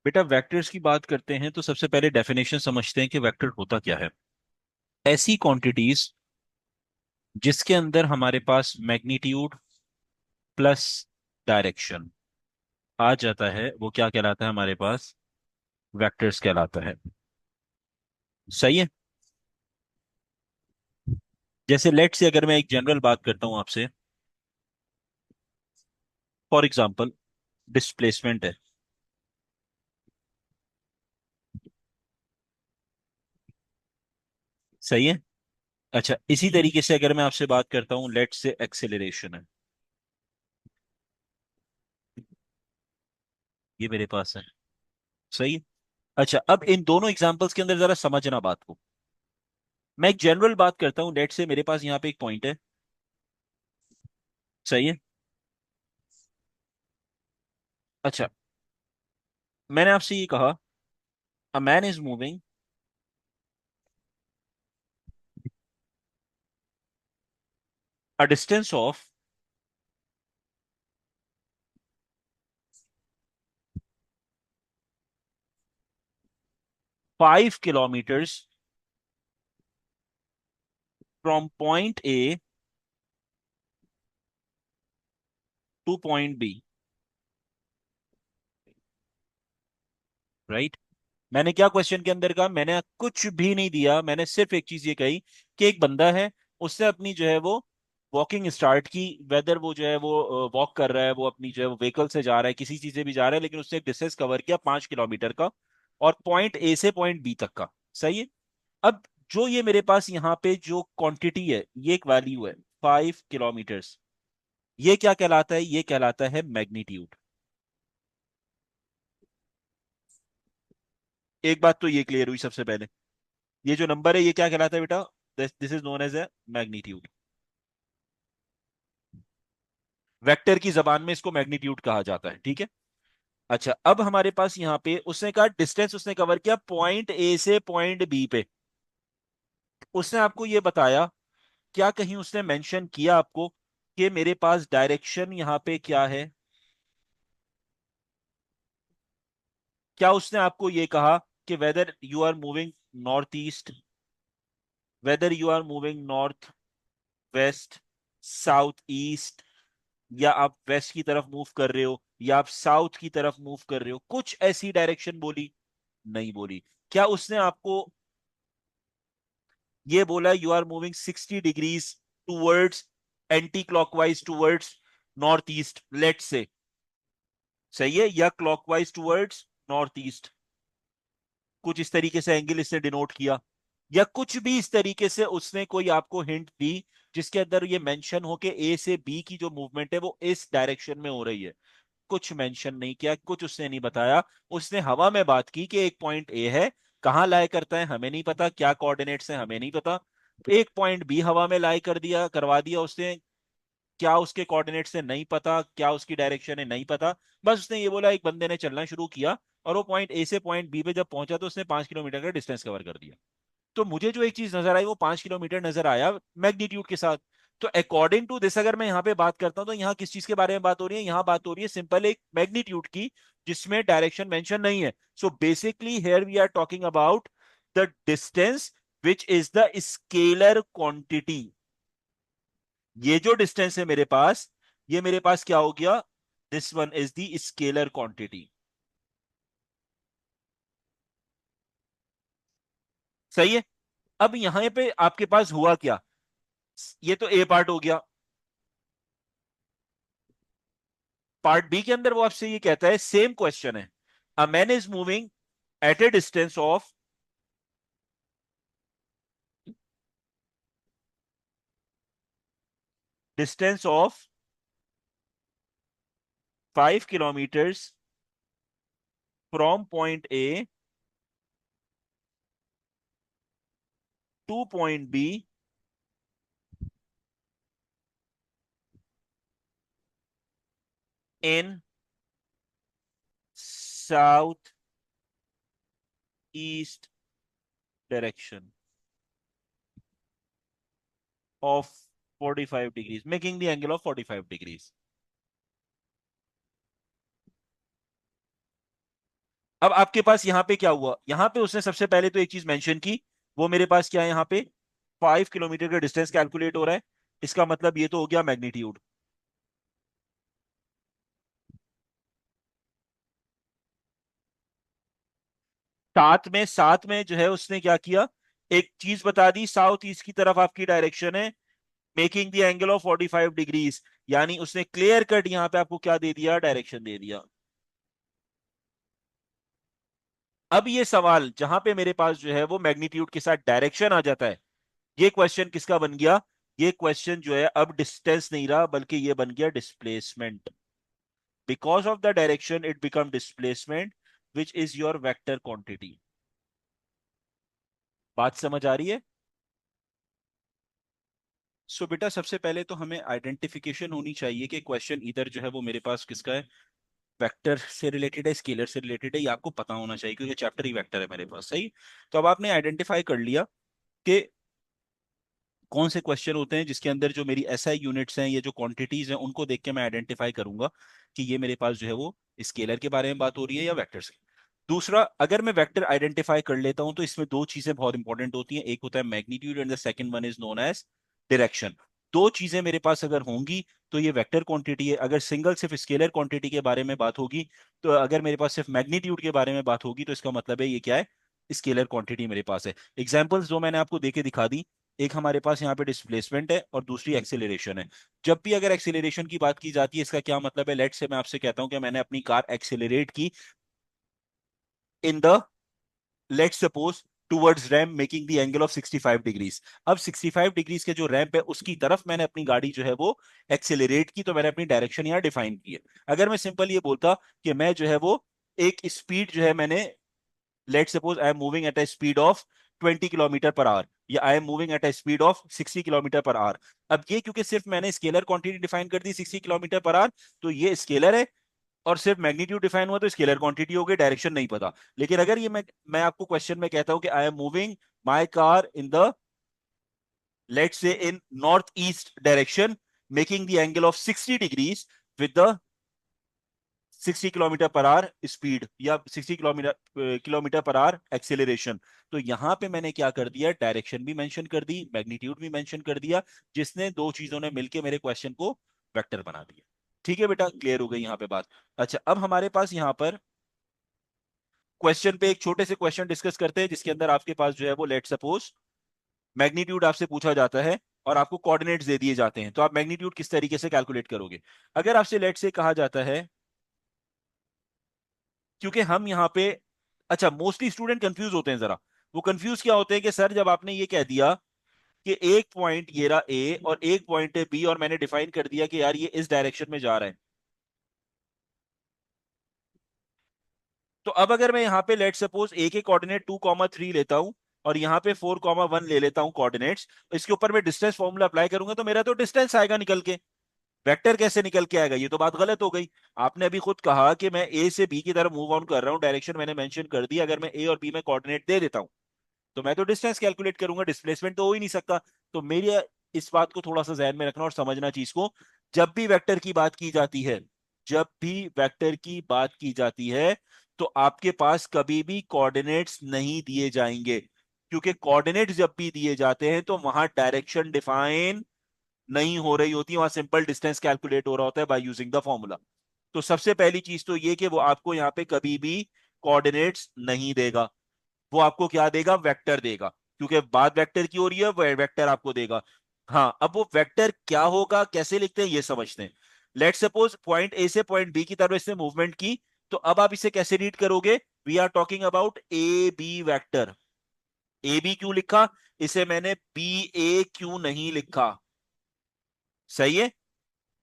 बेटा वेक्टर्स की बात करते हैं तो सबसे पहले डेफिनेशन समझते हैं कि वेक्टर होता क्या है। ऐसी क्वांटिटीज जिसके अंदर हमारे पास मैग्नीट्यूड प्लस डायरेक्शन आ जाता है वो क्या कहलाता है हमारे पास? वेक्टर्स कहलाता है। सही है। जैसे लेट से अगर मैं एक जनरल बात करता हूं आपसे, फॉर एग्जांपल डिस्प्लेसमेंट है। सही है। अच्छा, इसी तरीके से अगर मैं आपसे बात करता हूं, लेट से एक्सेलरेशन है, ये मेरे पास है। सही है। अच्छा, अब इन दोनों एग्जांपल्स के अंदर जरा समझना बात को। मैं एक जनरल बात करता हूं, लेट से मेरे पास यहाँ पे एक पॉइंट है। सही है। अच्छा, मैंने आपसे ये कहा a man is moving a distance of 5 kilometers from point A to point B. Right. मैंने क्या क्वेश्चन के अंदर कहा? मैंने कुछ भी नहीं दिया, मैंने सिर्फ एक चीज ये कही कि एक बंदा है, उसने अपनी जो है वो वॉकिंग स्टार्ट की। वेदर वो जो है वो वॉक कर रहा है, वो अपनी जो है वो व्हीकल से जा रहा है, किसी चीज से भी जा रहा है, लेकिन उसने एक डिस्टेंस कवर किया 5 किलोमीटर का, और पॉइंट ए से पॉइंट बी तक का। सही है। अब जो ये मेरे पास यहाँ पे जो क्वांटिटी है, ये एक वैल्यू है 5 किलोमीटर्स, ये क्या कहलाता है? ये कहलाता है मैग्नीट्यूड। एक बात तो ये क्लियर हुई सबसे पहले, ये जो नंबर है ये क्या कहलाता है बेटा? This is known as a magnitude. Vector की जबान में इसको मैग्नीट्यूड कहा जाता है। ठीक है। अच्छा, अब हमारे पास यहाँ पे उसने कहा डिस्टेंस उसने कवर किया पॉइंट ए से पॉइंट बी पे। उसने आपको ये बताया, क्या कहीं उसने मेंशन किया आपको कि मेरे पास डायरेक्शन यहाँ पे क्या है? क्या उसने आपको ये कहा कि whether you are moving north east, whether you are moving north west, south east, या आप वेस्ट की तरफ मूव कर रहे हो, या आप साउथ की तरफ मूव कर रहे हो? कुछ ऐसी डायरेक्शन बोली? नहीं बोली। क्या उसने आपको ये बोला you are moving 60 degrees towards anti clockwise towards north east let say? सही है। या क्लॉकवाइज टूवर्ड्स नॉर्थ ईस्ट, कुछ इस तरीके से एंगल इसने डिनोट किया, या कुछ भी इस तरीके से उसने कोई आपको हिंट दी जिसके अंदर ये मेंशन हो कि ए से बी की जो मूवमेंट है वो इस डायरेक्शन में हो रही है? कुछ मेंशन नहीं किया, कुछ उसने नहीं बताया। उसने हवा में बात की कि एक पॉइंट ए है, कहाँ लाए करता है हमें नहीं पता, क्या कोऑर्डिनेट्स हैं हमें नहीं पता। एक पॉइंट बी हवा में लाई कर दिया, करवा दिया उसने, क्या उसके कोऑर्डिनेट्स है नहीं पता, क्या उसकी डायरेक्शन है नहीं पता। बस उसने ये बोला, एक बंदे ने चलना शुरू किया और वो पॉइंट ए से पॉइंट बी पे जब पहुंचा तो उसने 5 किलोमीटर का डिस्टेंस कवर कर दिया। तो मुझे जो एक चीज नजर आई वो 5 किलोमीटर नजर आया मैग्नीट्यूड के साथ। तो अकॉर्डिंग टू दिस अगर मैं यहाँ पे बात करता हूँ तो यहाँ किस चीज के बारे में बात हो रही है? यहाँ बात हो रही है सिंपल एक मैग्नीट्यूड की, जिसमें डायरेक्शन मेंशन नहीं है। So basically here we are talking about the distance which is the scalar quantity. ये जो डिस्टेंस है मेरे पास, ये मेरे पास क्या हो गया? This one is the scalar quantity. सही है। अब यहां पे आपके पास हुआ क्या? ये तो ए पार्ट हो गया। पार्ट बी के अंदर वो आपसे ये कहता है, सेम क्वेश्चन है, अ man is moving at A distance of 5 kilometers from point A to point be in south east direction of 45 degrees, making the angle of 45 degrees. अब आपके पास यहाँ पे क्या हुआ, यहाँ पे उसने सबसे पहले तो एक चीज मेंशन की, वो मेरे पास क्या है, यहाँ पे 5 किलोमीटर का डिस्टेंस कैलकुलेट हो रहा है। इसका मतलब ये तो हो गया मैग्नीट्यूड। साथ में जो है उसने क्या किया, एक चीज बता दी, साउथ ईस्ट की तरफ आपकी डायरेक्शन है, making the angle of 45 degrees. यानी उसने क्लियर कट यहाँ पे आपको क्या दे दिया, डायरेक्शन दे दिया। अब ये सवाल जहां पे मेरे पास जो है वो मैग्नीट्यूड के साथ डायरेक्शन आ जाता है, ये क्वेश्चन किसका बन गया, ये क्वेश्चन जो है अब डिस्टेंस नहीं रहा बल्कि ये बन गया displacement. Because of the direction it become displacement which is your vector quantity. बात समझ आ रही है? सो बेटा सबसे पहले तो हमें आइडेंटिफिकेशन होनी चाहिए कि क्वेश्चन इधर जो है वो मेरे पास किसका है, वेक्टर से रिलेटेड है, स्केलर से रिलेटेड है, ये आपको पता होना चाहिए क्योंकि चैप्टर ही वेक्टर है मेरे पास। सही। तो अब आपने आइडेंटिफाई कर लिया कि कौन से क्वेश्चन होते हैं जिसके अंदर जो मेरी एसआई यूनिट्स हैं, ये जो क्वांटिटीज हैं, उनको देख के मैं आइडेंटिफाई करूंगा कि ये मेरे पास जो है वो स्केलर के बारे में बात हो रही है या वेक्टर से। दूसरा, अगर मैं वेक्टर आइडेंटिफाई कर लेता हूं तो इसमें दो चीजें बहुत इंपॉर्टेंट होती हैं, एक होता है magnitude and the second one is known as direction. दो चीजें मेरे पास अगर होंगी तो ये वेक्टर क्वांटिटी है। अगर सिंगल सिर्फ स्केलर क्वांटिटी के बारे में बात होगी, तो अगर मेरे पास सिर्फ मैग्नीट्यूड के बारे में बात होगी तो इसका मतलब है ये क्या है, स्केलर क्वांटिटी मेरे पास है। एग्जाम्पल्स जो मैंने आपको देके दिखा दी, एक हमारे पास यहाँ पे डिस्प्लेसमेंट है और दूसरी एक्सेलरेशन है। जब भी अगर एक्सेलरेशन की बात की जाती है, इसका क्या मतलब है, लेट से मैं आपसे कहता हूं कि मैंने अपनी कार एक्सेलरेट की in the, let's suppose, towards ramp making the angle of 65 degrees. अब 65 डिग्रीज के जो रैम्प है उसकी तरफ मैंने अपनी गाड़ी जो है वो एक्सेलरेट की, तो मैंने अपनी डायरेक्शन यहाँ डिफाइन की है। अगर मैं सिंपल ये बोलता कि मैं जो है वो एक स्पीड जो है मैंने, let suppose I am moving at a speed of 20 kilometre per hour, या I am moving at a speed of 60 kilometre per hour. अब ये क्योंकि सिर्फ मैंने स्केलर क्वांटिटी डिफाइन कर दी 60 किलोमीटर पर आवर, तो ये स्केलर है, और सिर्फ मैग्नीट्यूड डिफाइन हुआ तो स्केलर क्वांटिटी हो गई, डायरेक्शन नहीं पता। लेकिन अगर ये मैं आपको क्वेश्चन में कहता हूं कि आई am moving my car in the, let's say, in north east direction making the angle of 60 degrees with the 60 kilometre per our speed, या 60 किलोमीटर पर आवर एक्सेलरेशन, तो यहां पे मैंने क्या कर दिया, डायरेक्शन भी मेंशन कर दी, मैग्नीट्यूड भी मेंशन कर दिया, जिसने दो चीजों ने मिलकर मेरे क्वेश्चन को वेक्टर बना दिया। ठीक है बेटा, क्लियर हो गई यहाँ पे बात। अच्छा, अब हमारे पास यहाँ पर क्वेश्चन पे एक छोटे से क्वेश्चन डिस्कस करते हैं जिसके अंदर आपके पास जो है वो, लेट सपोज, मैग्नीट्यूड आपसे पूछा जाता है और आपको कोऑर्डिनेट्स दे दिए जाते हैं, तो आप मैग्नीट्यूड किस तरीके से कैलकुलेट करोगे। अगर आपसे लेट से कहा जाता है, क्योंकि हम यहाँ पे, अच्छा, मोस्टली स्टूडेंट कंफ्यूज होते हैं जरा। वो कंफ्यूज क्या होते हैं कि सर जब आपने ये कह दिया कि एक पॉइंट ये रहा ए और एक पॉइंट है बी, और मैंने डिफाइन कर दिया कि यार ये इस डायरेक्शन में जा रहा है, तो अब अगर मैं यहाँ पे लेट सपोज ए के कोऑर्डिनेट 2,3 लेता हूं और यहाँ पे 4,1 ले लेता हूं कोऑर्डिनेट्स, तो इसके ऊपर मैं डिस्टेंस फॉर्मूला अप्लाई करूंगा तो मेरा तो डिस्टेंस आएगा निकल के, वेक्टर कैसे निकल के आएगा, ये तो बात गलत हो गई। आपने अभी खुद कहा कि मैं ए से बी की तरफ मूव ऑन कर रहा हूं, डायरेक्शन मैंने मेंशन कर दी, अगर मैं ए और बी में कोऑर्डिनेट दे देता हूं तो मैं तो डिस्टेंस कैलकुलेट करूंगा, डिस्प्लेसमेंट तो हो ही नहीं सकता। तो मेरी इस बात को थोड़ा सा ध्यान में रखना और समझना चीज को, जब भी वेक्टर की बात की जाती है, जब भी वेक्टर की बात की जाती है, तो आपके पास कभी भी कोऑर्डिनेट्स नहीं दिए जाएंगे, क्योंकि कोऑर्डिनेट्स जब भी दिए जाते हैं तो वहां डायरेक्शन डिफाइन नहीं हो रही होती, वहां सिंपल डिस्टेंस कैलकुलेट हो रहा होता है बाय यूजिंग द फॉर्मूला। तो सबसे पहली चीज तो ये कि वो आपको यहाँ पे कभी भी कोऑर्डिनेट्स नहीं देगा, वो आपको क्या देगा, वेक्टर देगा, क्योंकि बात वेक्टर की हो रही है, वो वेक्टर आपको देगा। हाँ, अब वो वेक्टर क्या होगा, कैसे लिखते हैं, ये समझते हैं। लेट सपोज पॉइंट ए से पॉइंट बी की तरफ इसने मूवमेंट की, तो अब आप इसे कैसे रीड करोगे, we are talking about A B vector. A B क्यों लिखा, इसे मैंने बी ए क्यों नहीं लिखा, सही है।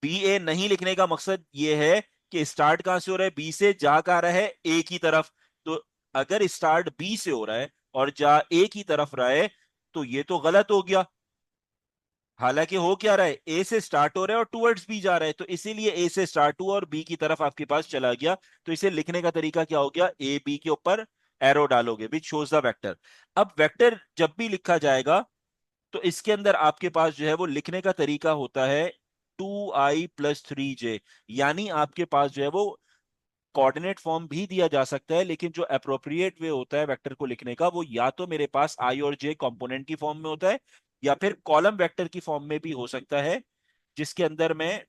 बी ए नहीं लिखने का मकसद ये है कि स्टार्ट कहां से हो रहा है, बी से, जा कहां रहा है, ए की तरफ। तो अगर स्टार्ट बी से हो रहा है और जा ए की तरफ रहा है, तो ये तो गलत हो गया। हालांकि हो क्या रहा है, ए से स्टार्ट हो रहा है और टूवर्ड्स बी जा रहा है, तो इसीलिए ए से स्टार्ट हुआ और बी की तरफ आपके पास चला गया। तो इसे लिखने का तरीका क्या हो गया, ए बी के ऊपर एरो डालोगे विच शोज द वेक्टर। अब वेक्टर जब भी लिखा जाएगा तो इसके अंदर आपके पास जो है वो लिखने का तरीका होता है 2i + 3j, यानी आपके पास जो है वो कोऑर्डिनेट फॉर्म भी दिया जा सकता है, लेकिन जो अप्रोप्रिएट वे होता है वेक्टर को लिखने का वो या तो मेरे पास आई और जे कंपोनेंट की फॉर्म में होता है, या फिर कॉलम वेक्टर की फॉर्म में भी हो सकता है, जिसके अंदर मैं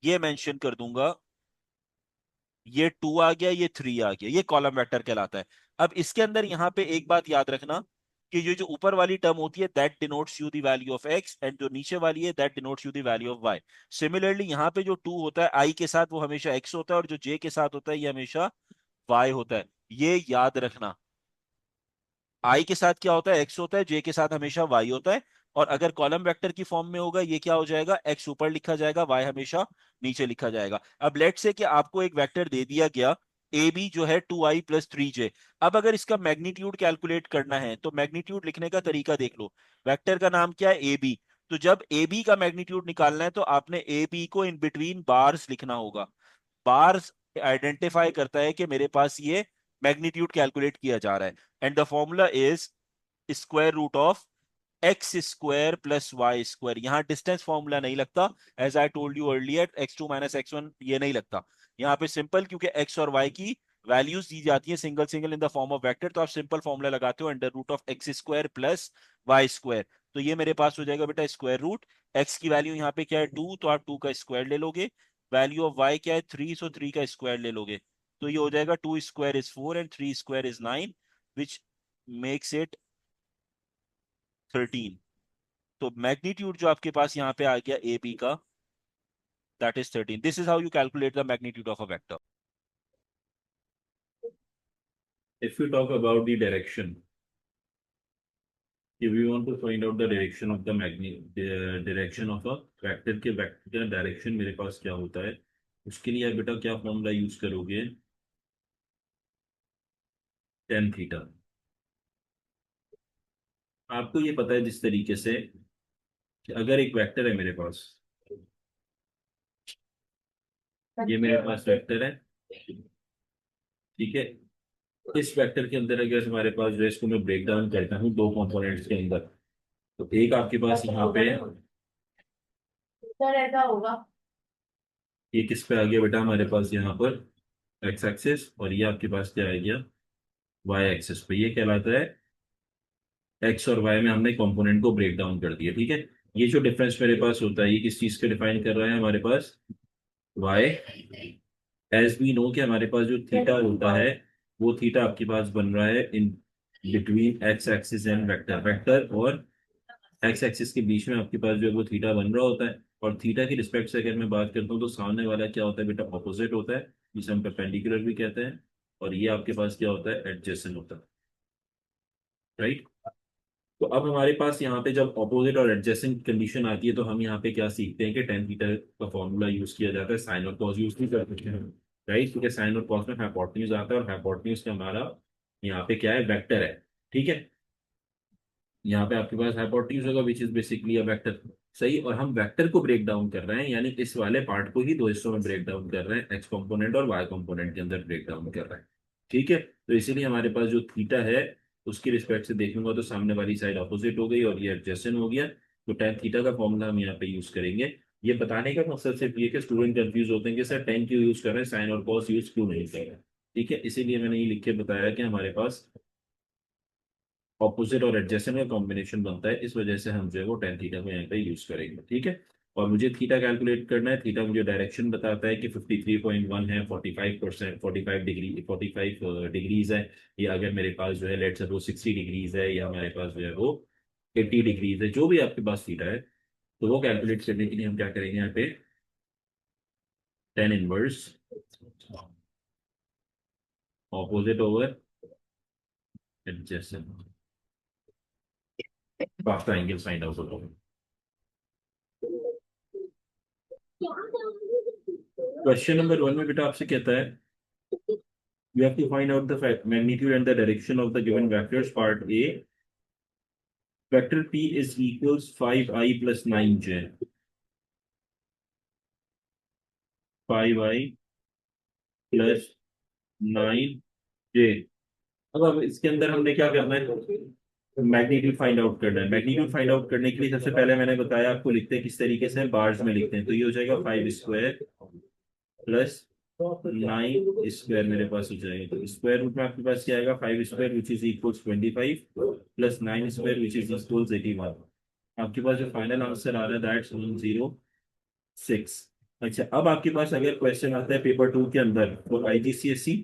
ये मेंशन कर दूंगा, ये 2 आ गया, ये 3 आ गया, ये कॉलम वेक्टर कहलाता है। अब इसके अंदर यहाँ पे एक बात याद रखना कि ये जो ऊपर वाली टर्म होती है that denotes you the value of X, and जो नीचे वाली है that denotes you the value of Y. Similarly यहाँ पे जो 2 होता है आई के साथ वो हमेशा एक्स होता है, और जो जे के साथ होता है ये हमेशा वाई होता है। ये याद रखना, आई के साथ क्या होता है, एक्स होता है, जे के साथ हमेशा वाई होता है। और अगर कॉलम वेक्टर की फॉर्म में होगा ये क्या हो जाएगा, एक्स ऊपर लिखा जाएगा, वाई हमेशा नीचे लिखा जाएगा। अब लेट से कि आपको एक वेक्टर दे दिया गया ए बी जो है 2i + 3j। अब अगर इसका मैग्नीट्यूड कैलकुलेट करना है तो मैग्नीट्यूड लिखने का तरीका देख लो। वेक्टर का नाम क्या है, ए बी। तो जब ए बी का मैग्नीट्यूड निकालना है तो आपने ए बी को इन बिटवीन बार्स लिखना होगा। बार्स आइडेंटिफाई करता है कि मेरे पास ये मैग्नीट्यूड कैलकुलेट किया जा रहा है। And the formula is square root of X square plus Y square. यहाँ डिस्टेंस फॉर्मूला नहीं लगता, as I told you earlier, x2 - x1 ये नहीं लगता यहाँ पे। सिंपल, क्योंकि एक्स और वाई की वैल्यूज दी जाती है single single in the form of vector, तो आप सिंपल फॉर्मूला लगाते हो under root of X square plus Y square. तो ये मेरे पास हो जाएगा बेटा स्क्वायर रूट, एक्स की वैल्यू यहाँ पे क्या है 2, तो आप 2 का स्क्वायर ले लोगे। वैल्यू ऑफ वाई क्या है 3, सो 3 का स्क्वायर ले लोगे। तो ये हो जाएगा 2 square is 4 and 3 square is 9, which makes it 13। तो मैग्नीट्यूड जो आपके पास यहाँ पे आ गया ए बी का, that is 13। This is how you calculate the magnitude of a vector. If we talk about the direction, if we want to find out the direction of the direction of a vector के vector का direction मेरे पास क्या होता है, उसके लिए आप बेटा क्या फॉर्मूला यूज करोगे, टेन थीटा। आपको ये पता है जिस तरीके से कि अगर एक वेक्टर है मेरे पास, ये मेरे पास वेक्टर है, ठीक है। इस वेक्टर के अंदर अगर हमारे पास जो है इसको मैं ब्रेक डाउन करता हूँ दो कंपोनेंट्स के अंदर, तो एक आपके पास यहाँ पे सर ऐसा होगा। ये किस पे आ गया बेटा हमारे पास यहाँ पर एक्स एक्सिस, और ये आपके पास क्या आ गया वाई एक्सिस पे। ये कहलाता है एक्स और वाई में हमने कंपोनेंट को ब्रेक डाउन कर दिया, ठीक है। ये जो डिफरेंस मेरे पास होता है ये किस चीज को डिफाइन कर रहा है हमारे पास, वाई। एज वी नो कि हमारे पास जो थीटा होता है वो थीटा आपके पास बन रहा है in between x axis and vector, vector और एक्स एक्सिस के बीच में आपके पास जो है वो थीटा बन रहा होता है। और थीटा की रिस्पेक्ट से अगर मैं बात करता हूँ तो सामने वाला क्या होता है बेटा, ऑपोजिट होता है, जिसे हम परपेंडिकुलर भी कहते हैं। और ये आपके पास क्या होता है, एडजेसेंट होता है, राइट। तो अब हमारे पास यहाँ पे जब ऑपोजिट और एडजेसेंट कंडीशन आती है तो हम यहाँ पे क्या सीखते हैं कि टेन थीटा का फॉर्मूला यूज किया जाता है, साइन और कॉस यूज नहीं कर सकते हैं, राइट। क्योंकि साइन और कॉस में हाइपोटेन्यूज आता है, और हाइपोटेन्यूज का हमारा यहाँ पे क्या है, वेक्टर है, ठीक है। यहाँ पे आपके पास हाइपोटेन्यूज होगा which is basically a vector, सही। और हम वेक्टर को ब्रेक डाउन कर रहे हैं, यानी इस वाले पार्ट को ही दो हिस्सों में ब्रेक डाउन कर रहे हैं, एक्स कंपोनेंट और वाई कंपोनेंट के अंदर ब्रेक डाउन कर रहे हैं, ठीक है। तो इसीलिए हमारे पास जो थीटा है उसकी रिस्पेक्ट से देखूंगा तो सामने वाली साइड अपोजिट हो गई और ये एडजेसेंट हो गया। तो टेन थीटा का फॉर्मूला हम यहाँ पे यूज करेंगे। ये बताने का मकसद सिर्फ ये कि स्टूडेंट कंफ्यूज होते हैं कि सर टेन क्यों यूज कर रहे हैं, साइन और कॉस यूज क्यों नहीं कर रहे हैं, ठीक है। इसीलिए मैंने ये लिख के बताया कि हमारे पास ऑपोजिट और एडजेसेंट का कॉम्बिनेशन बनता है, इस वजह से हम जो है वो टेन थीटा को यहाँ पे यूज करेंगे, ठीक है। और मुझे थीटा कैलकुलेट करना है, थीटा मुझे डायरेक्शन बताता है कि 53.1 है, 45%, 45 डिग्री, 45 डिग्रीज है। या अगर मेरे पास जो है लेट सपोज 60 डिग्रीज है, या हमारे पास जो है वो 80 डिग्रीज है, जो भी आपके पास थीटा है, तो वो कैलकुलेट करने के लिए हम क्या करेंगे यहाँ पे, tan inverse opposite over adjacent, after angle find out होगा। क्वेश्चन नंबर 1 में बेटा आपसे कहता है you have to find out the magnitude and the direction of the given vectors. Part A, vector P is equals 5i plus 9j, 5i plus 9j। अब इसके अंदर हमने क्या करना है, मैग्नीट्यूड फाइंड आउट करना है। मैग्नीट्यूड फाइंड आउट करने के लिए सबसे पहले मैंने बताया आपको लिखते हैं किस तरीके से, बार्स में लिखते हैं। तो ये हो जाएगा 5 स्क्वायर प्लस 9 स्क्वायर मेरे पास हो जाएगा। तो स्क्वायर रूट में आपके पास क्या आएगा, 5 square which is equals 25 plus 9 square which is equals 81। आपके पास जो फाइनल आंसर आ रहा है दैट्स 106। अच्छा, अब आपके पास अगर क्वेश्चन आता है पेपर 2 के अंदर वो IGCSE,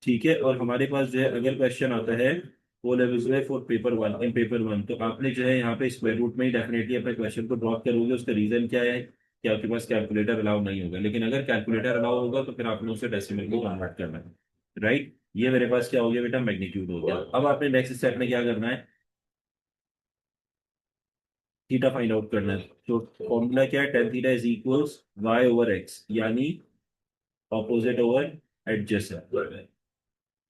ठीक है, और हमारे पास जो है अगर क्वेश्चन आता है ओ लेवल्स में फॉर पेपर 1 इन पेपर 1, तो आपने जो है यहाँ पे स्क्वायर रूट में ही डेफिनेटली अपने क्वेश्चन को ड्रॉप करोगे। उसका रीजन क्या है कि आपके पास कैलकुलेटर अलाउ नहीं होगा, लेकिन अगर कैलकुलेटर अलाउ होगा तो फिर आपने उसे डेसिमल को कन्वर्ट करना है, राइट। ये मेरे पास क्या हो गया बेटा, मैग्नीट्यूड हो गया। अब आपने नेक्स्ट स्टेप में क्या करना है, थीटा फाइंड आउट करना है। तो फॉर्मूला क्या है, tan theta is equals Y over X, यानी ऑपोजिट ओवर एडजेसेंट,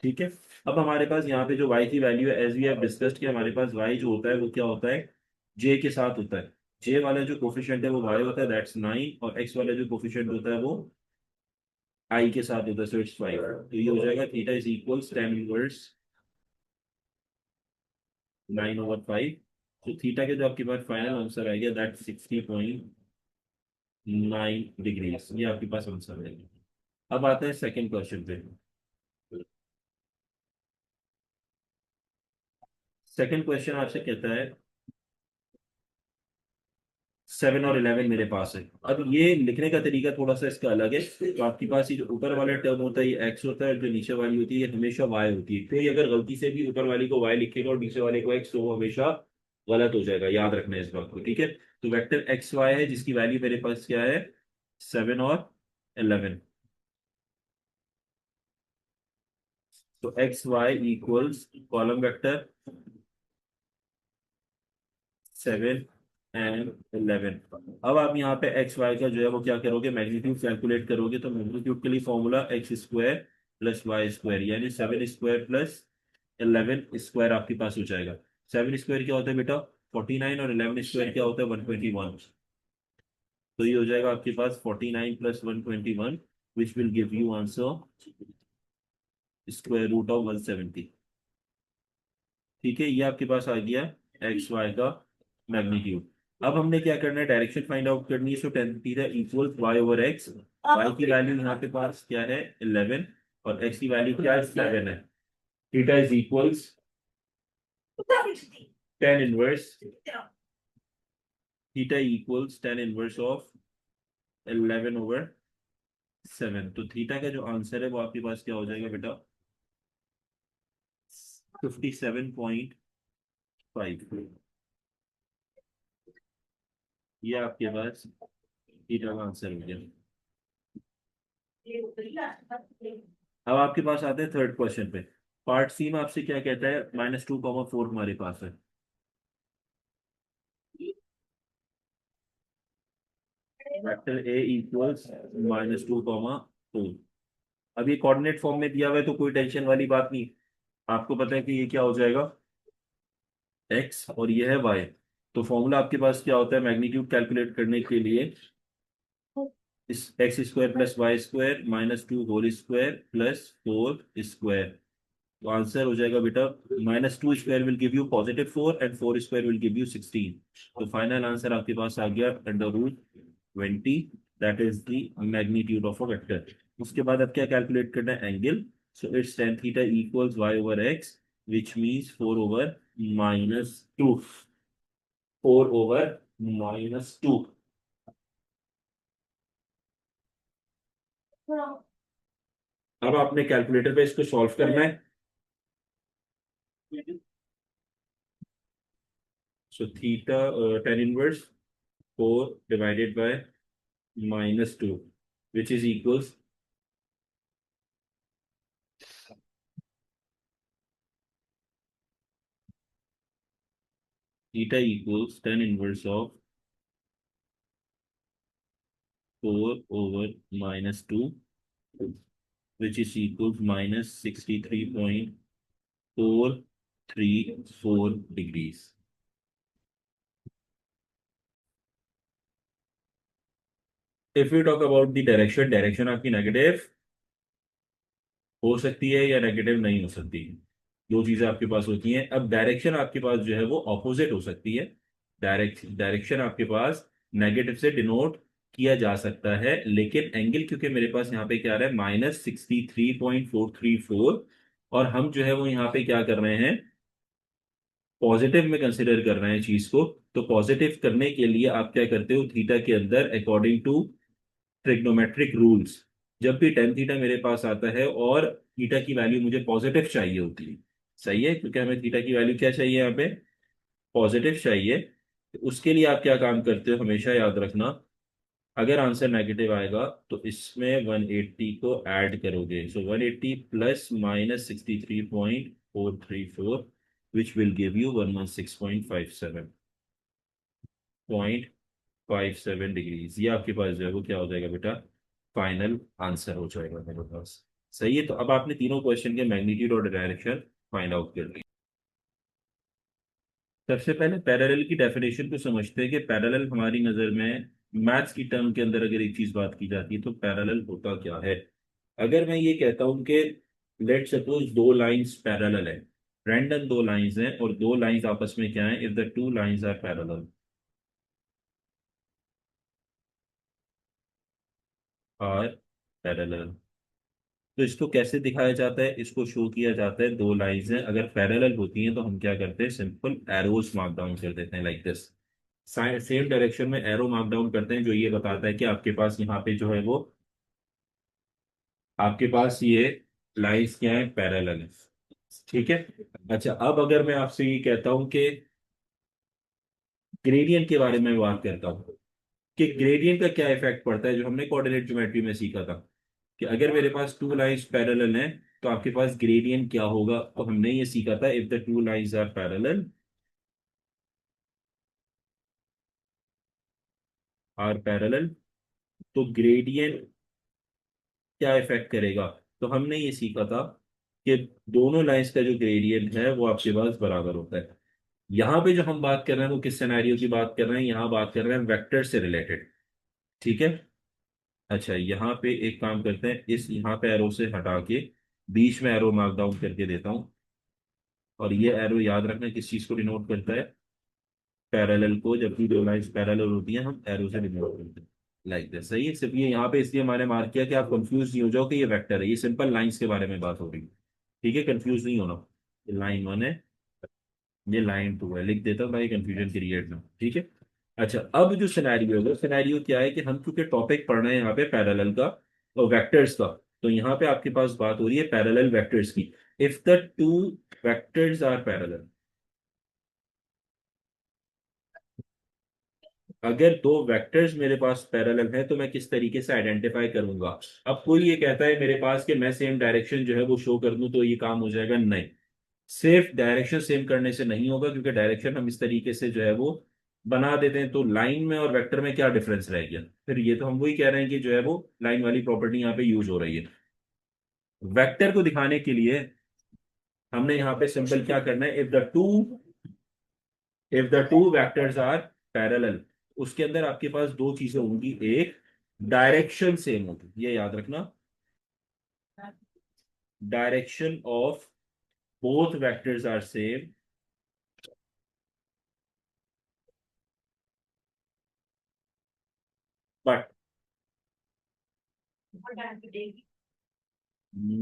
ठीक है। अब हमारे पास यहाँ पे जो y की वैल्यू है, एज वी हैव डिस्कस्ड, कि हमारे पास y जो होता है वो क्या होता है, j के साथ होता है। j वाला जो कोफिशिएंट है वो y होता है, दैट्स 9, और x वाला जो कोफिशिएंट होता है वो i के साथ होता है, सो इट्स 5। तो ये हो जाएगा theta is equals tan inverse 9/5। तो थीटा के जो आपके पास फाइनल आंसर आएगा दैट 60.9 डिग्रीज, ये आपके पास आंसर है। अब आता है सेकंड क्वेश्चन पे। सेकंड क्वेश्चन आपसे कहता है 7 और 11 मेरे पास है। अब ये लिखने का तरीका थोड़ा सा इसका अलग है। तो आपके पास ये जो ऊपर वाला टर्म होता है ये एक्स होता है, और जो नीचे वाली होती है ये हमेशा वाई होती है। कोई अगर गलती से भी ऊपर वाली को वाई लिखेगा और नीचे वाले को एक्स, तो वो हमेशा गलत हो जाएगा, याद रखना है इस बात को, ठीक है। तो वेक्टर एक्स वाई है जिसकी वैल्यू मेरे पास क्या है, 7 और 11। तो X Y equals column vector 7 and 11। अब आप यहाँ पे एक्स वाई का जो है वो क्या करोगे, मैग्नीट्यूड कैलकुलेट करोगे। तो मैग्नीट्यूड के लिए formula X square plus Y square, यानी 7 स्क्वायर प्लस 11 स्क्वायर आपके पास हो जाएगा। 7 स्क्वायर क्या होता है बेटा 49, और 11 स्क्वायर क्या होता है 121। तो ये हो जाएगा आपके पास 49 plus 121 which will give you answer square root of 170, ठीक है। ये आपके पास आ गया एक्स वाई का मैग्नीट्यूड। अब हमने क्या करना है, डायरेक्शन फाइंड आउट करनी है। So tan theta equals Y over X. Y की वैल्यू यहाँ पे पास क्या है 11, और एक्स की वैल्यू क्या है 7 है। Theta is equals tan inverse, theta equals tan inverse of 11/7। तो थीटा का जो आंसर है वो आपके पास क्या हो जाएगा बेटा 57.5। ये आपके पास थीटा का आंसर हो गया। अब आपके पास आते हैं थर्ड क्वेश्चन पे। पार्ट सी में आपसे क्या कहता है, -2,4 हमारे पास है। Vector A equals -2,4। अब ये कोऑर्डिनेट फॉर्म में दिया हुआ है तो कोई टेंशन वाली बात नहीं। आपको पता है कि ये क्या हो जाएगा एक्स और ये है वाई। तो फॉर्मूला आपके पास क्या होता है मैग्नीट्यूड कैलकुलेट करने के लिए, इस X square plus Y square -2 whole square plus 4 square. तो आंसर हो जाएगा बेटा -2 square will give you +4 and 4 square will give you 16। तो फाइनल आंसर आपके पास आ गया √20, that is the magnitude of a vector. उसके बाद अब क्या कैलकुलेट करना है, angle. So it's tan theta equals y over x which means 4/-2, 4/-2। अब आपने कैलकुलेटर पे इसको सॉल्व करना है। So theta tan inverse 4 divided by -2 which is equals theta equals tan inverse of 4/-2 which is equals -63.434 degrees। If we talk about the direction, direction आपकी negative हो सकती है या नेगेटिव नहीं हो सकती, दो चीजें आपके पास होती हैं। अब डायरेक्शन आपके पास जो है वो ऑपोजिट हो सकती है। डायरेक्शन आपके पास नेगेटिव से डिनोट किया जा सकता है, लेकिन एंगल क्योंकि मेरे पास यहाँ पे क्या आ रहा है -63.434, और हम जो है वो यहाँ पे क्या कर रहे हैं, पॉजिटिव में कंसिडर कर रहे हैं चीज को। तो पॉजिटिव करने के लिए आप क्या करते हो, थीटा के अंदर अकॉर्डिंग टू ट्रिग्नोमेट्रिक रूल्स, जब भी टेन थीटा मेरे पास आता है और थीटा की वैल्यू मुझे पॉजिटिव चाहिए होती है, सही है, क्योंकि हमें थीटा की वैल्यू क्या चाहिए यहाँ पे, पॉजिटिव चाहिए। तो उसके लिए आप क्या काम करते हो, हमेशा याद रखना, अगर आंसर नेगेटिव आएगा तो इसमें 180 को ऐड करोगे, सो 180 plus -63.434, which will give you 116.57 degrees. ये आपके पास जो है वो क्या हो जाएगा बेटा, फाइनल आंसर हो जाएगा मेरे पास। सही है, तो अब आपने तीनों क्वेश्चन के मैग्नीट्यूड और डायरेक्शन फाइंड आउट कर लिया। सबसे पहले पैरेलल की डेफिनेशन को समझते हैं कि पैरेलल हमारी नजर में मैथ्स की टर्म के अंदर अगर एक चीज बात की जाती है तो पैरेलल होता क्या है। अगर मैं ये कहता हूं कि लेट सपोज दो लाइंस पैरेलल है, रैंडम दो लाइंस हैं और दो लाइंस आपस में क्या है, if the two lines are parallel, are parallel, तो इसको कैसे दिखाया जाता है, इसको शो किया जाता है, दो लाइंस हैं अगर पैरेलल होती हैं तो हम क्या करते हैं, सिंपल एरोस मार्क डाउन कर देते हैं लाइक दिस, सेम डायरेक्शन में एरो मार्क डाउन करते हैं, जो ये बताता है कि आपके पास यहाँ पे जो है वो, आपके पास ये लाइंस क्या है, पैरेलल है। ठीक है। अच्छा, अब अगर मैं आपसे ये कहता हूं कि ग्रेडियंट के बारे में बात करता हूं कि ग्रेडियंट का क्या इफेक्ट पड़ता है, जो हमने कोऑर्डिनेट ज्योमेट्री में सीखा था कि अगर मेरे पास टू लाइंस पैरेलल हैं तो आपके पास ग्रेडियंट क्या होगा, तो हमने ये सीखा था if the two lines are parallel, तो ग्रेडियंट क्या इफेक्ट करेगा। तो हमने ये सीखा था कि दोनों लाइंस का जो ग्रेडियंट है वो आपके पास बराबर होता है। यहाँ पे जो हम बात कर रहे हैं वो किस सिनेरियो की बात कर रहे हैं, यहाँ बात कर रहे हैं वेक्टर से रिलेटेड। ठीक है। अच्छा, यहाँ पे एक काम करते हैं, इस यहाँ पे एरो से हटा के बीच में एरो मार्क डाउन करके देता हूँ, और ये एरो याद रखना किस चीज को डिनोट करता है, पैरेलल को, जब भी दो लाइंस पैरेलल होती हैं हम एरो से डिनोट करते हैं लाइक दिस। सही है, सिर्फ ये यहाँ पे इसलिए मैंने मार्क किया कि आप कंफ्यूज नहीं हो जाओ कि ये वेक्टर है, ये सिंपल लाइंस के बारे में बात हो रही है। ठीक है, कंफ्यूज नहीं होना, ये लाइन वन है, ये लाइन टू है, लिख देता हूँ भाई कंफ्यूजन क्रिएट ना। ठीक है। अच्छा, अब जो सिनेरियो है, सिनेरियो क्या है कि हम क्योंकि टॉपिक पढ़ रहे हैं यहाँ पे पैरेलल का और वेक्टर्स का, तो यहाँ पे आपके पास बात हो रही है पैरेलल वेक्टर्स की। If the two vectors are parallel, अगर दो वेक्टर्स मेरे पास पैरेलल है तो मैं किस तरीके से आइडेंटिफाई करूंगा। अब कोई ये कहता है मेरे पास कि मैं सेम डायरेक्शन जो है वो शो कर दूं तो ये काम हो जाएगा, नहीं, सिर्फ डायरेक्शन सेम करने से नहीं होगा, क्योंकि डायरेक्शन हम इस तरीके से जो है वो बना देते हैं, तो लाइन में और वेक्टर में क्या डिफरेंस रह गया, फिर ये तो हम वही कह रहे हैं कि जो है वो लाइन वाली प्रॉपर्टी यहाँ पे यूज हो रही है। वेक्टर को दिखाने के लिए हमने यहाँ पे सिंपल क्या करना है, if the two vectors are parallel, उसके अंदर आपके पास दो चीजें होंगी, एक डायरेक्शन सेम होगी, ये याद रखना, direction of both vectors are same, but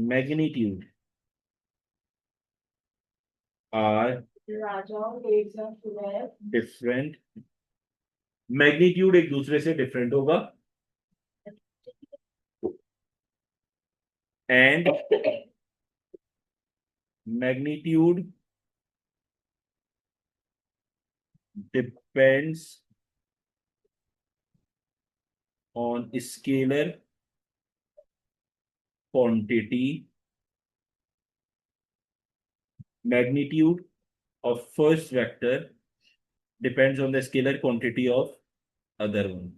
magnitude are different, magnitude एक दूसरे से डिफरेंट होगा, and magnitude depends on scalar quantity, magnitude of first vector depends on the scalar quantity of other one,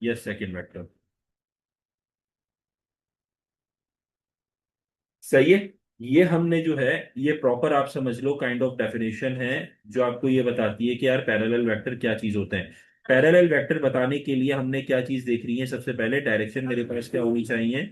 yes second vector। सही है, ये हमने जो है ये प्रॉपर आप समझ लो काइंड ऑफ डेफिनेशन है जो आपको ये बताती है कि यार पैरेलल वेक्टर क्या चीज होते हैं। पैरेलल वेक्टर बताने के लिए हमने क्या चीज देख रही है, सबसे पहले डायरेक्शन मेरे पास क्या होनी चाहिए,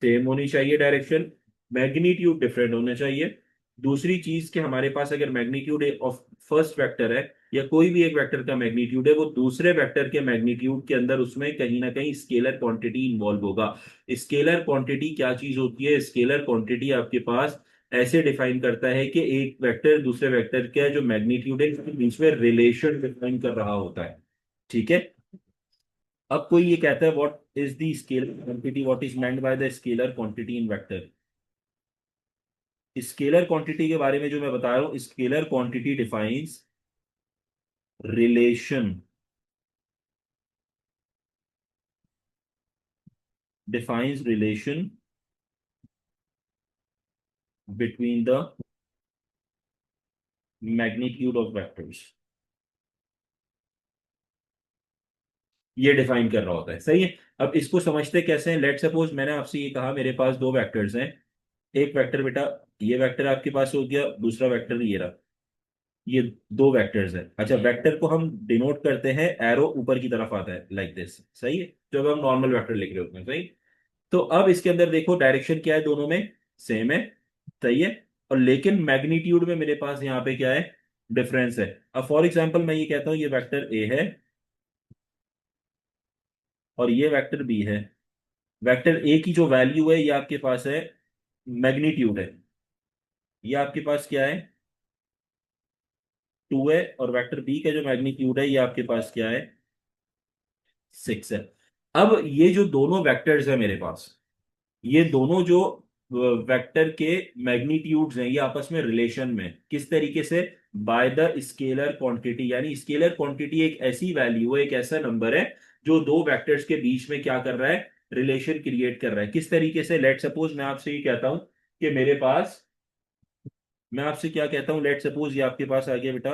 सेम होनी चाहिए डायरेक्शन, मैग्नीट्यूड डिफरेंट होना चाहिए। दूसरी चीज कि हमारे पास अगर मैग्नीट्यूड ऑफ फर्स्ट वेक्टर है या कोई भी एक वेक्टर का मैग्नीट्यूड है, वो दूसरे वेक्टर के मैग्नीट्यूड के अंदर उसमें कहीं ना कहीं स्केलर क्वांटिटी इन्वॉल्व होगा। स्केलर क्वांटिटी क्या चीज होती है? स्केलर क्वांटिटी आपके पास ऐसे डिफाइन करता है कि एक वेक्टर दूसरे वेक्टर का जो मैग्नीट्यूड है उसके बीच में रिलेशन डिफाइन कर रहा होता है। ठीक है। अब कोई ये कहता है what is the scalar quantity, what is meant by the scalar quantity in vector. Scalar quantity के बारे में जो मैं बता रहा हूं, scalar quantity defines relation, defines relation between the magnitude of vectors। ये डिफाइन कर रहा होता है। सही है। अब इसको समझते कैसे हैं? लेट सपोज मैंने आपसे ये कहा मेरे पास दो वेक्टर्स हैं। एक वेक्टर बेटा ये वेक्टर आपके पास हो गया, दूसरा वेक्टर ये रहा। ये दो वेक्टर्स हैं। अच्छा, वेक्टर को हम डिनोट करते हैं, एरो ऊपर की तरफ आता है लाइक दिस। सही है। जब हम नॉर्मल वेक्टर लिख रहे होते हैं। सही। तो अब इसके अंदर देखो डायरेक्शन क्या है, दोनों में सेम है। सही है। और लेकिन मैग्नीट्यूड में मेरे पास यहाँ पे क्या है? डिफरेंस है। अब फॉर एग्जांपल मैं ये कहता हूं ये वेक्टर ए है और ये वेक्टर बी है। वेक्टर ए की जो वैल्यू है ये आपके पास है मैग्नीट्यूड है, ये आपके पास क्या है? 2 है। और वेक्टर बी का जो मैग्नीट्यूड है ये आपके पास क्या है? 6 है। अब ये जो दोनों वेक्टर्स है मेरे पास, ये दोनों जो वेक्टर के मैग्नीट्यूड्स हैं ये आपस में रिलेशन में किस तरीके से? By the scalar quantity. यानी स्केलर क्वांटिटी एक ऐसी वैल्यू है, एक ऐसा नंबर है जो दो वेक्टर्स के बीच में क्या कर रहा है? रिलेशन क्रिएट कर रहा है। किस तरीके से? लेट सपोज मैं आपसे ये कहता हूं कि मेरे पास, मैं आपसे क्या कहता हूं, लेट सपोज ये आपके पास आ गया बेटा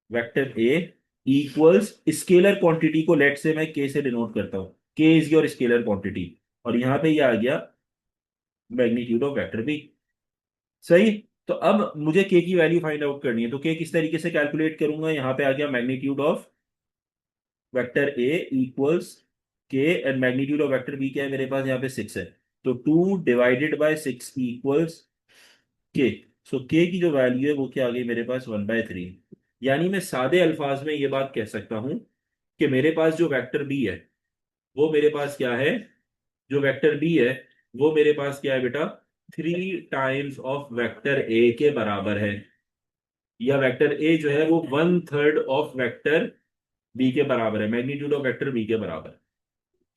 vector A equals scalar quantity को लेट से मैं के से डिनोट करता हूं। के इज योर स्केलर क्वांटिटी। और यहां पे ये आ गया मैग्नीट्यूड ऑफ वेक्टर बी। सही। तो अब मुझे के की वैल्यू फाइंड आउट करनी है, तो के किस तरीके से कैलकुलेट करूंगा? यहां पे आ गया magnitude of vector A equals K, and magnitude of vector B क्या है मेरे पास? यहाँ पे 6 है। तो 2 डिवाइडेड बाय 6 इक्वल्स के। सो के की जो वैल्यू है वो क्या आ गई मेरे पास? 1/3। यानी मैं सादे अल्फाज में ये बात कह सकता हूं कि मेरे पास जो वेक्टर बी है वो मेरे पास क्या है? जो वेक्टर बी है वो मेरे पास क्या है बेटा? 3 टाइम्स ऑफ वेक्टर ए के बराबर है। या वेक्टर ए जो है वो 1/3 ऑफ वेक्टर बी के बराबर है, मैग्नीट्यूड ऑफ वेक्टर बी के बराबर है।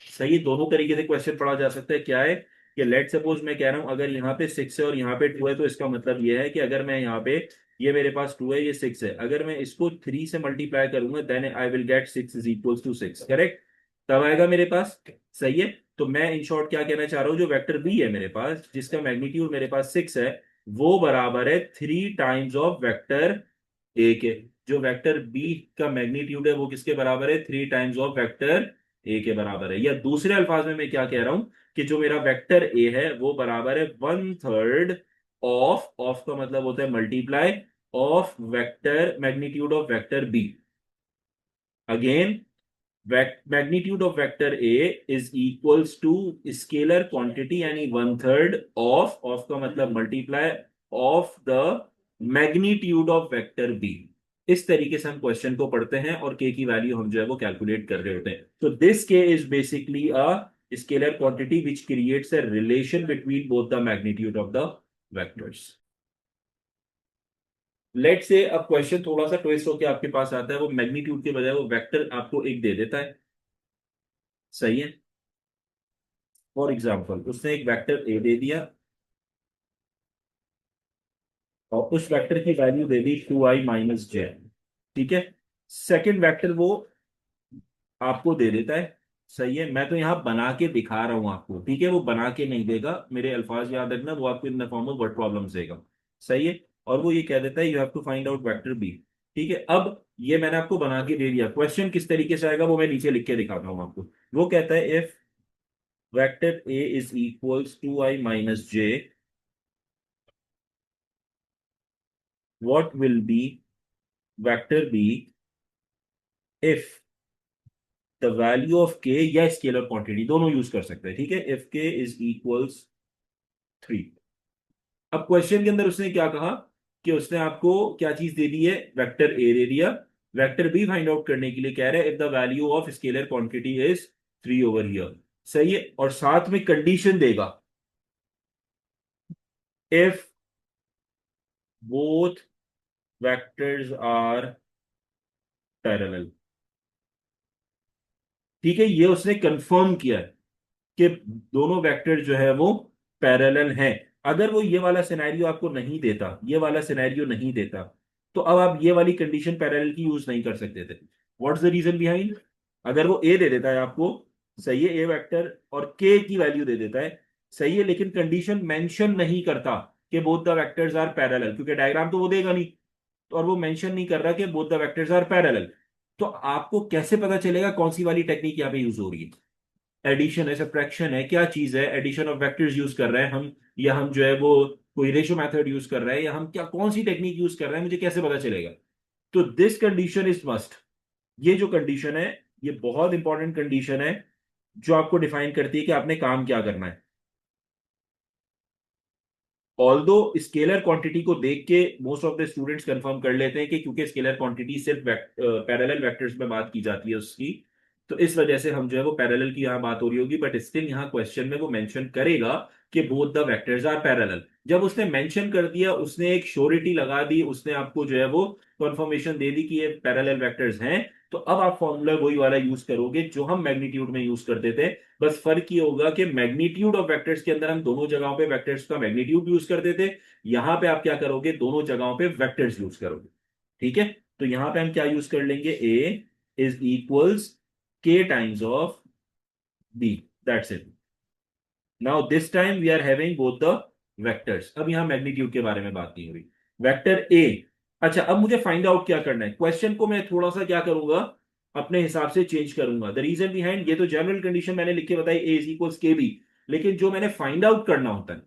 सही। दोनों तरीके से क्वेश्चन पढ़ा जा सकता है। क्या है कि लेट सपोज मैं कह रहा हूं अगर यहाँ पे 6 है और यहाँ पे 2 है, तो इसका मतलब ये है कि अगर मैं यहाँ पे, ये मेरे पास 2 है ये 6 है, अगर मैं इसको 3 से मल्टीप्लाई करूंगा then I will get 6 is equal to 6। Correct. तब आएगा मेरे पास। सही है। तो मैं इन शॉर्ट क्या कहना चाह रहा हूं, जो वेक्टर बी है मेरे पास जिसका मैग्नीट्यूड मेरे पास 6 है, वो बराबर है 3 टाइम्स ऑफ वेक्टर ए के। जो वेक्टर बी का मैग्नीट्यूड है वो किसके बराबर है? 3 टाइम्स ऑफ वेक्टर ए के बराबर है। या दूसरे अल्फाज में मैं क्या कह रहा हूं कि जो मेरा वेक्टर ए है वो बराबर है 1/3 ऑफ का मतलब होता है multiply of vector magnitude of vector B. Again magnitude of vector A is equals to scalar quantity यानी 1/3 ऑफ का मतलब multiply of the magnitude of vector B. इस तरीके से हम क्वेश्चन को पढ़ते हैं और के की वैल्यू हम जो है वो कैलकुलेट कर रहे होते हैं। तो this K is basically a scalar quantity which creates a relation between both the magnitude of the vectors. Let say अब क्वेश्चन थोड़ा सा ट्विस्ट होकर आपके पास आता है, वो मैग्नीट्यूड के बजाय वो वेक्टर आपको एक दे देता है। सही है। फॉर एग्जाम्पल उसने एक वेक्टर ए दे दिया और उस वेक्टर की वैल्यू दे दी 2i-j। ठीक है। सेकंड वेक्टर वो आपको दे देता है। सही है। मैं तो यहाँ बना के दिखा रहा हूं आपको। ठीक है। वो बना के नहीं देगा, मेरे अल्फाज याद रखना, वो आपको in the form of word problems देगा। सही है। और वो ये कह देता है you have to find out vector B. ठीक है। अब ये मैंने आपको बना के दे दिया, क्वेश्चन किस तरीके से आएगा वो मैं नीचे लिख के दिखाता हूँ आपको। वो कहता है if vector A is equals 2i-j, what will be vector b if the value of k, या स्केलर क्वांटिटी दोनों यूज कर सकते हैं। ठीक है। if k is equals 3। अब क्वेश्चन के अंदर उसने क्या कहा कि उसने आपको क्या चीज दे दी है, वेक्टर ए दे दिया। वेक्टर बी फाइंड आउट करने के लिए कह रहा है if the value of scalar quantity is 3 over here. सही है, और साथ में कंडीशन देगा if both vectors are parallel. ठीक है, ये उसने कंफर्म किया है कि दोनों वेक्टर जो है वो पैरेलल हैं। अगर वो ये वाला सिनेरियो आपको नहीं देता, ये वाला सिनेरियो नहीं देता, तो अब आप ये वाली कंडीशन पैरेलल की यूज नहीं कर सकते थे। What's the reason behind? अगर वो ए दे देता है आपको, सही है, ए वेक्टर और के की वैल्यू दे देता है, सही है, लेकिन कंडीशन मेंशन नहीं करता कि both the vectors are parallel, क्योंकि डायग्राम तो वो देगा नहीं, और वो मेंशन नहीं कर रहा कि both the vectors are parallel, तो आपको कैसे पता चलेगा कौन सी वाली टेक्निक यहाँ पे यूज हो रही है? एडिशन है, सब्ट्रैक्शन है, क्या चीज है? एडिशन ऑफ वेक्टर्स यूज कर रहे हैं हम, या हम जो है वो कोई रेशो मेथड यूज कर रहे हैं, या हम क्या कौन सी टेक्निक यूज कर रहे हैं, मुझे कैसे पता चलेगा? तो दिस कंडीशन इज मस्ट। ये जो कंडीशन है, ये बहुत इंपॉर्टेंट कंडीशन है जो आपको डिफाइन करती है कि आपने काम क्या करना है। ऑल्दो स्केलर क्वांटिटी को देख के most of the students confirm कर लेते हैं कि क्योंकि स्केलर क्वांटिटी सिर्फ पैरेलल वेक्टर्स में बात की जाती है उसकी, तो इस वजह से हम जो है वो पैरेलल की यहाँ बात हो रही होगी, बट स्टिल यहाँ क्वेश्चन में वो मेंशन करेगा कि both the vectors are parallel. जब उसने मेंशन कर दिया, उसने एक श्योरिटी लगा दी, उसने आपको जो है वो कंफर्मेशन दे दी कि ये पैरेलल वेक्टर्स हैं, तो अब आप फॉर्मूला वही वाला यूज करोगे जो हम मैग्नीट्यूड में यूज करते थे। बस फर्क ये होगा कि मैग्नीट्यूड ऑफ वेक्टर्स के अंदर हम दोनों जगहों पे वेक्टर्स का मैग्नीट्यूड यूज करते थे, यहां पे आप क्या करोगे, दोनों जगहों पे वेक्टर्स यूज करोगे। ठीक है, तो यहां पे हम क्या यूज कर लेंगे, A is equals K times of B, that's it. Now this time we are having both the vectors. अब यहां मैग्नीट्यूड के बारे में बात नहीं हुई, वेक्टर ए। अच्छा, अब मुझे फाइंड आउट क्या करना है, क्वेश्चन को मैं थोड़ा सा क्या करूंगा, अपने हिसाब से चेंज करूंगा। द रीजन बिहाइंड, ये तो जनरल कंडीशन मैंने लिख के बताई, ए इज इक्वल्स के बी, लेकिन जो मैंने फाइंड आउट करना होता है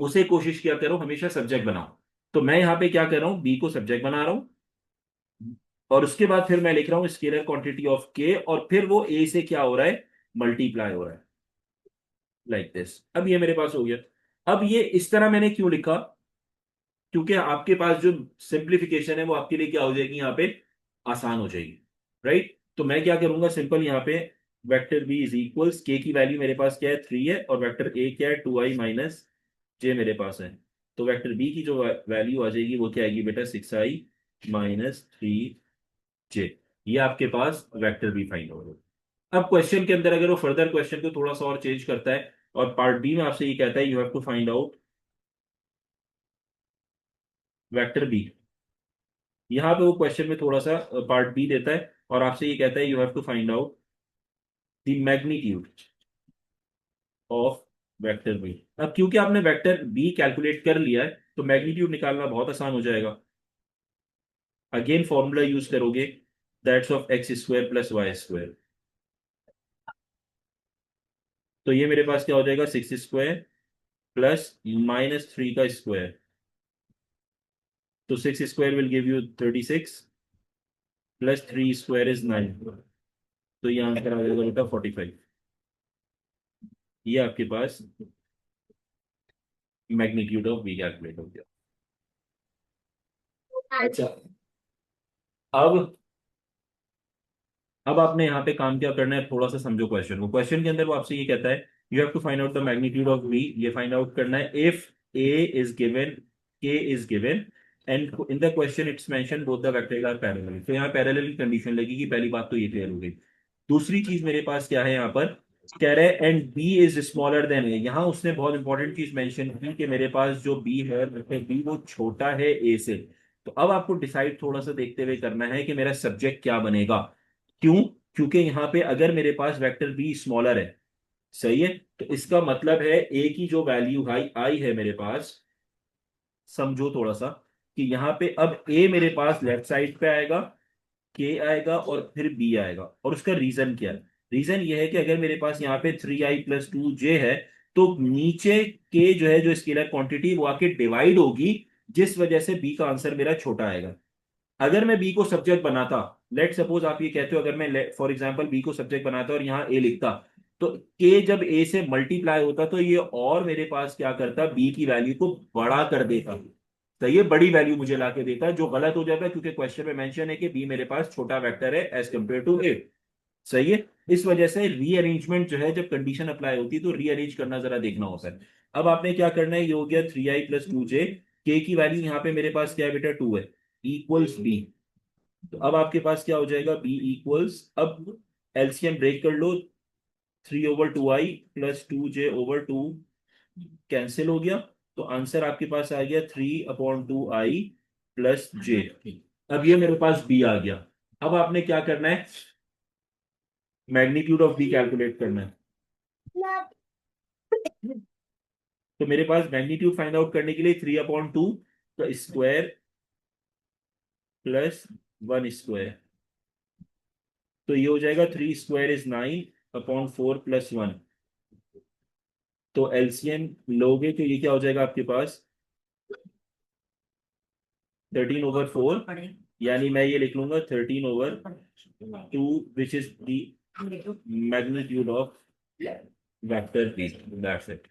उसे कोशिश किया करो हमेशा सब्जेक्ट बनाओ। तो मैं यहां पे क्या कर रहा हूं, बी को सब्जेक्ट बना रहा हूं, और उसके बाद फिर मैं लिख रहा हूं स्केलर क्वांटिटी ऑफ के, और फिर वो ए से क्या हो रहा है, मल्टीप्लाई हो रहा है, लाइक दिस। अब ये मेरे पास हो गया। अब ये इस तरह मैंने क्यों लिखा, क्योंकि आपके पास जो सिंप्लीफिकेशन है वो आपके लिए क्या हो जाएगी, यहाँ पे आसान हो जाएगी, राइट? तो मैं क्या करूंगा, सिंपल यहाँ पे वेक्टर बी इज इक्वल्स, के की वैल्यू मेरे पास क्या है, 3 है, और वेक्टर ए क्या है, 2i माइनस जे मेरे पास है। तो वेक्टर बी की जो वैल्यू आ जाएगी वो क्या आएगी बेटा, 6i माइनस 3j। ये आपके पास वेक्टर बी फाइंड हो गया। अब क्वेश्चन के अंदर अगर वो फर्दर क्वेश्चन को थोड़ा सा और चेंज करता है, और पार्ट बी में आपसे ये कहता है you have to find out vector B. यहाँ पे वो क्वेश्चन में थोड़ा सा पार्ट बी देता है, और आपसे ये कहता है you have to find out the magnitude of vector B. अब क्योंकि आपने वेक्टर बी कैलकुलेट कर लिया है, तो मैग्नीट्यूड निकालना बहुत आसान हो जाएगा। अगेन फॉर्मूला यूज करोगे, that's of X square plus Y square. तो ये मेरे पास क्या हो जाएगा, 6 स्क्वायर प्लस माइनस 3 का स्क्वायर, तो 6 square will give you 36 plus 3 square is 9, तो ये आंसर आ जाएगा बेटा 45। ये आपके पास मैग्नीट्यूड ऑफ बी कैलकुलेट हो गया। अच्छा, अब आपने यहाँ पे काम क्या करना है, थोड़ा सा समझो क्वेश्चन को। क्वेश्चन के अंदर वो आपसे ये कहता है you have to find out the magnitude of B, ये फाइंड आउट करना है if A is given, K is given, and in the question it's mention both the vectors are parallel. तो यहाँ पैरेलल की कंडीशन लगेगी, पहली बात तो ये क्लियर हो गई। दूसरी चीज मेरे पास क्या है, यहाँ पर कह रहे हैं and B is smaller than A. यहाँ उसने बहुत इंपॉर्टेंट चीज मेंशन की कि मेरे पास जो बी है, बी वो छोटा है ए से। तो अब आपको डिसाइड थोड़ा सा देखते हुए करना है कि मेरा सब्जेक्ट क्या बनेगा। क्यों? क्योंकि यहाँ पे अगर मेरे पास वेक्टर बी स्मॉलर है, सही है, तो इसका मतलब है ए की जो वैल्यू आई आई है मेरे पास, समझो थोड़ा सा कि यहाँ पे अब ए मेरे पास लेफ्ट साइड पे आएगा, के आएगा, और फिर बी आएगा। और उसका रीजन क्या है? रीजन ये है कि अगर मेरे पास यहाँ पे 3i+2j है, तो नीचे के जो है जो स्केलर क्वांटिटी वो आके डिवाइड होगी, जिस वजह से बी का आंसर मेरा छोटा आएगा। अगर मैं बी को सब्जेक्ट बनाता, लेट सपोज आप ये कहते हो, अगर मैं फॉर एग्जांपल बी को सब्जेक्ट बनाता और यहाँ ए लिखता, तो के जब ए से मल्टीप्लाई होता तो ये और मेरे पास क्या करता, बी की वैल्यू को बड़ा कर देता। सही है, बड़ी वैल्यू मुझे लाके देता है, जो गलत हो जाता है क्योंकि क्वेश्चन में मेंशन है कि बी मेरे पास छोटा वेक्टर है एज कंपेयर टू ए। सही है, इस वजह से रीअरेंजमेंट जो है जब कंडीशन अप्लाई होती है तो रीअरेंज करना जरा देखना होता है। अब आपने क्या करना है, ये हो गया 3i+2j, के की वैल्यू यहाँ पे मेरे पास क्या है बेटा 2 है, इक्वल्स बी। तो अब आपके पास क्या हो जाएगा, बी इक्वल्स, अब एलसीएम ब्रेक कर लो, 3/2i+2j/2 कैंसिल हो गया, तो आंसर आपके पास आ गया 3/2i+j। अब ये मेरे पास बी आ गया। अब आपने क्या करना है, मैग्नीट्यूड ऑफ बी कैलकुलेट करना है। तो मेरे पास मैग्नीट्यूड फाइंड आउट करने के लिए 3/2 का स्क्वायर +1 स्क्वायर, तो ये हो जाएगा 3² = 9/4 + 1। तो एलसीएम लोगे तो ये क्या हो जाएगा आपके पास 13/4, यानी मैं ये लिख लूंगा 13/2 which is the magnitude of vector B. That's it.